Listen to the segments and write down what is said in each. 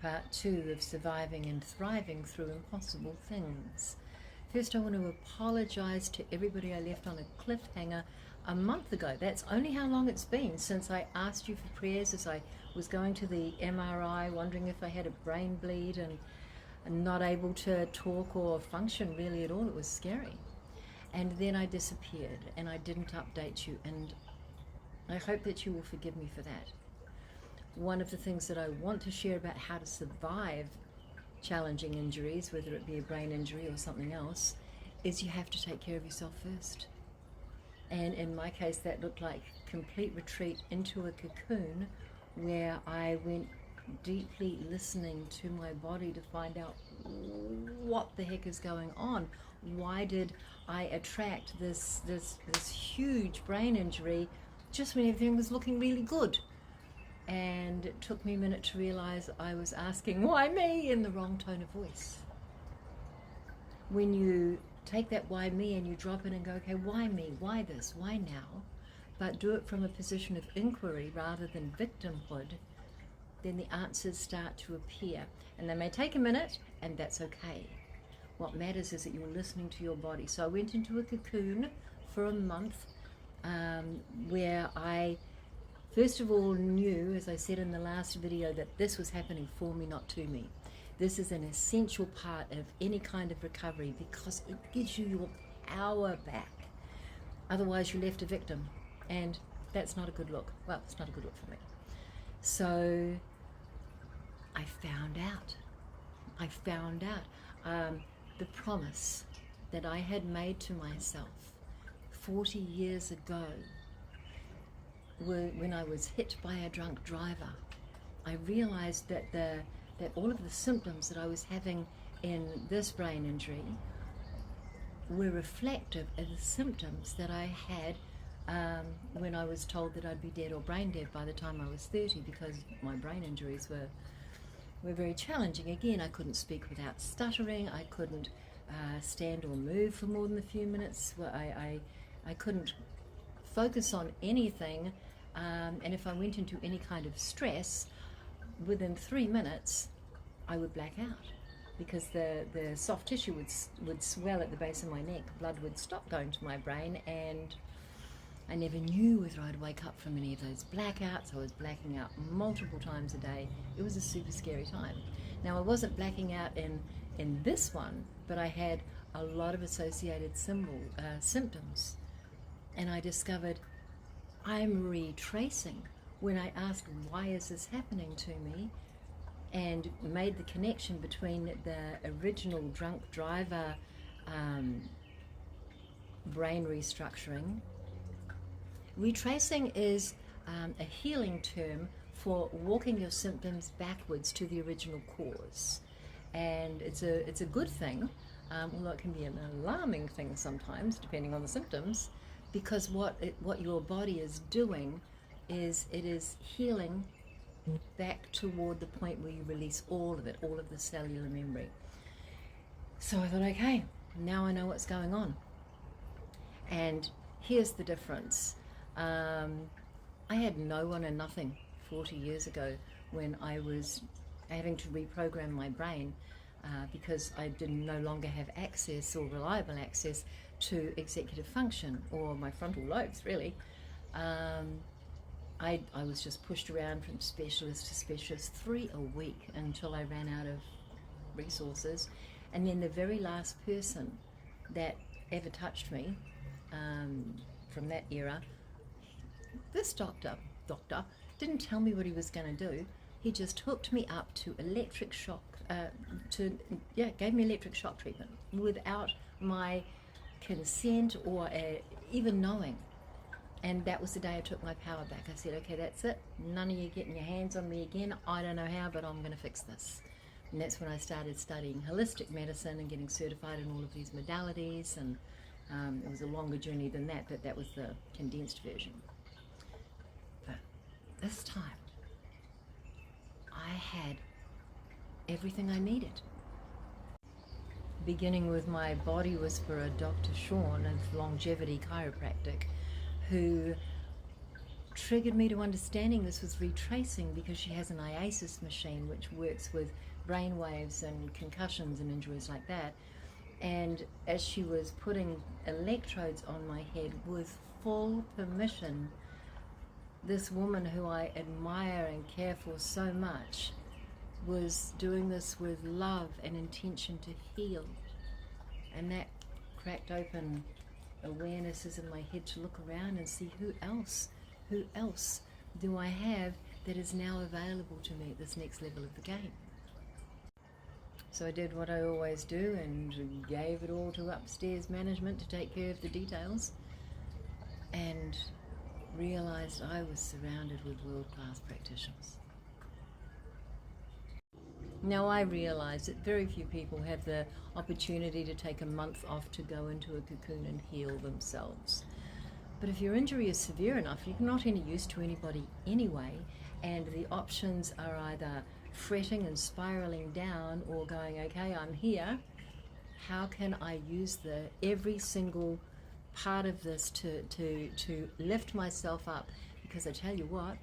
part 2 of surviving and thriving through impossible things. First, I want to apologize to everybody I left on a cliffhanger a month ago. That's only how long it's been since I asked you for prayers as I was going to the MRI, wondering if I had a brain bleed and not able to talk or function really at all. It was scary. And then I disappeared and I didn't update you, and I hope that you will forgive me for that. One of the things that I want to share about how to survive challenging injuries, whether it be a brain injury or something else, is you have to take care of yourself first. And in my case, that looked like complete retreat into a cocoon where I went deeply listening to my body to find out what the heck is going on. Why did I attract this huge brain injury just when everything was looking really good? And it took me a minute to realize I was asking, why me, in the wrong tone of voice. When you take that why me and you drop it and go, okay, why me? Why this? Why now? But do it from a position of inquiry rather than victimhood, then the answers start to appear. And they may take a minute, and that's okay. What matters is that you're listening to your body. So I went into a cocoon for a month where I first of all knew, as I said in the last video, that this was happening for me, not to me. This is an essential part of any kind of recovery because it gives you your power back. Otherwise, you're left a victim, and that's not a good look. Well, it's not a good look for me. So I found out the promise that I had made to myself 40 years ago when I was hit by a drunk driver. I realized that all of the symptoms that I was having in this brain injury were reflective of the symptoms that I had when I was told that I'd be dead or brain dead by the time I was 30, because my brain injuries were very challenging. Again, I couldn't speak without stuttering. I couldn't stand or move for more than a few minutes. I couldn't focus on anything, and if I went into any kind of stress, within 3 minutes I would black out because the soft tissue would swell at the base of my neck. Blood would stop going to my brain, and I never knew whether I'd wake up from any of those blackouts. I was blacking out multiple times a day. It was a super scary time. Now, I wasn't blacking out in this one, but I had a lot of associated symptoms. And I discovered I'm retracing. When I asked, why is this happening to me, and made the connection between the original drunk driver brain restructuring. Retracing is a healing term for walking your symptoms backwards to the original cause. And it's a good thing, although it can be an alarming thing sometimes, depending on the symptoms, because what your body is doing is it is healing back toward the point where you release all of it, all of the cellular memory. So I thought, okay, now I know what's going on. And here's the difference. I had no one and nothing 40 years ago when I was having to reprogram my brain because I no longer have access or reliable access to executive function or my frontal lobes, really. I was just pushed around from specialist to specialist 3 a week until I ran out of resources. And then the very last person that ever touched me from that era, this doctor didn't tell me what he was going to do. He just hooked me up to electric shock, gave me electric shock treatment without my consent or even knowing. And that was the day I took my power back. I said, okay, that's it. None of you getting your hands on me again. I don't know how, but I'm going to fix this. And that's when I started studying holistic medicine and getting certified in all of these modalities. And it was a longer journey than that, but that was the condensed version. But this time, I had everything I needed. Beginning with my body whisperer, Dr. Sean, of Longevity Chiropractic, who triggered me to understanding this was retracing, because she has an IASIS machine which works with brain waves and concussions and injuries like that. And as she was putting electrodes on my head with full permission, this woman who I admire and care for so much was doing this with love and intention to heal. And that cracked open awarenesses in my head to look around and see who else do I have that is now available to me at this next level of the game. So I did what I always do and gave it all to upstairs management to take care of the details, and realized I was surrounded with world-class practitioners. Now I realize that very few people have the opportunity to take a month off to go into a cocoon and heal themselves. But if your injury is severe enough, you're not any use to anybody anyway, and the options are either fretting and spiraling down or going, okay, I'm here. How can I use every single part of this to lift myself up? Because I tell you what,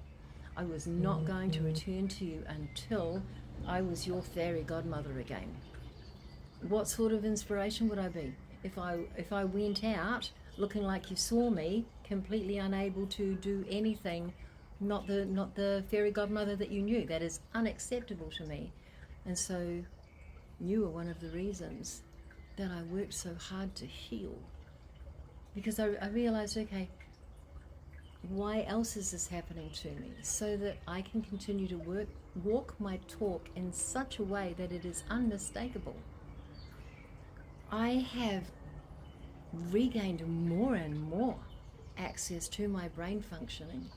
I was not going to return to you until I was your fairy godmother again. What sort of inspiration would I be if I went out looking like you saw me, completely unable to do anything, not the fairy godmother that you knew? That is unacceptable to me. And so you were one of the reasons that I worked so hard to heal, because I realized, okay, why else is this happening to me? So that I can continue to walk my talk in such a way that it is unmistakable. I have regained more and more access to my brain functioning,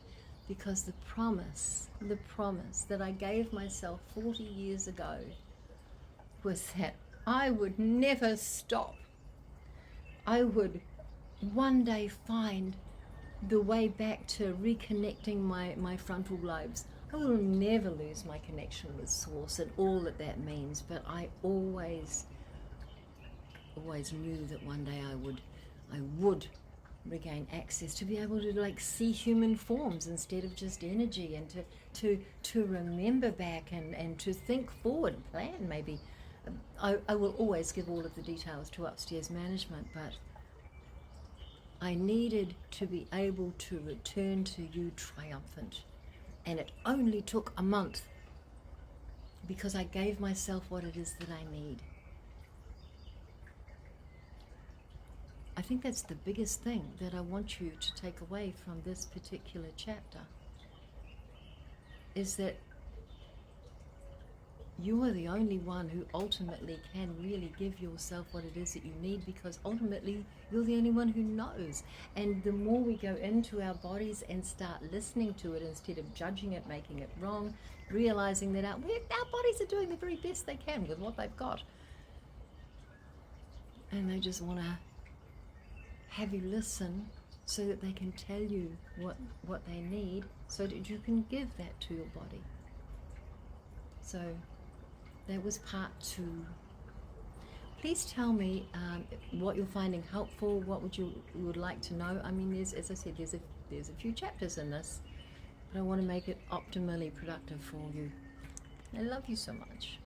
because the promise that I gave myself 40 years ago was that I would never stop. I would one day find the way back to reconnecting my frontal lobes. I will never lose my connection with Source and all that means, but I always knew that one day I would regain access to be able to see human forms instead of just energy, and to remember back and to think forward, plan maybe. I will always give all of the details to upstairs management, but I needed to be able to return to you triumphant, and it only took a month, because I gave myself what it is that I need. I think that's the biggest thing that I want you to take away from this particular chapter, is that you are the only one who ultimately can really give yourself what it is that you need, because ultimately you're the only one who knows. And the more we go into our bodies and start listening to it instead of judging it, making it wrong, realizing that our bodies are doing the very best they can with what they've got, and they just want to have you listen so that they can tell you what they need, so that you can give that to your body. So that was part 2. Please tell me what you're finding helpful. What you would like to know? I mean, as I said, there's a few chapters in this, but I want to make it optimally productive for you. I love you so much.